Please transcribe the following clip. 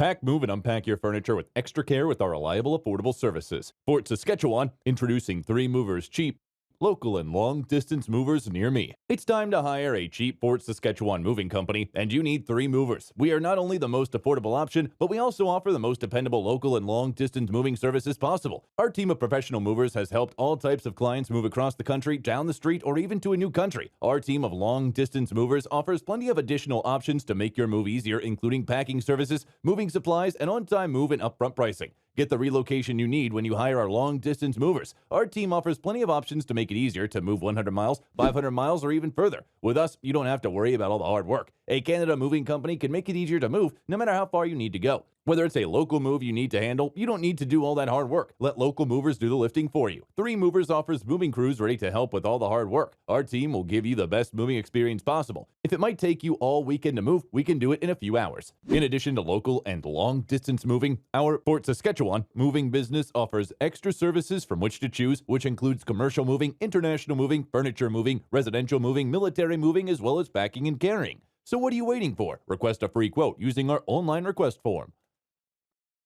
Pack, move, and unpack your furniture with extra care with our reliable, affordable services. Fort Saskatchewan, introducing 3 movers cheap, local and long-distance movers near me. It's time to hire a cheap Fort Saskatchewan moving company, and you need 3 movers. We are not only the most affordable option, but we also offer the most dependable local and long-distance moving services possible. Our team of professional movers has helped all types of clients move across the country, down the street, or even to a new country. Our team of long-distance movers offers plenty of additional options to make your move easier, including packing services, moving supplies, and on-time move and upfront pricing. Get the relocation you need when you hire our long-distance movers. Our team offers plenty of options to make it easier to move 100 miles, 500 miles, or even further. With us, you don't have to worry about all the hard work. A Canada moving company can make it easier to move no matter how far you need to go. Whether it's a local move you need to handle, you don't need to do all that hard work. Let local movers do the lifting for you. 3 Movers offers moving crews ready to help with all the hard work. Our team will give you the best moving experience possible. If it might take you all weekend to move, we can do it in a few hours. In addition to local and long-distance moving, our Fort Saskatchewan moving business offers extra services from which to choose, which includes commercial moving, international moving, furniture moving, residential moving, military moving, as well as packing and carrying. So what are you waiting for? Request a free quote using our online request form.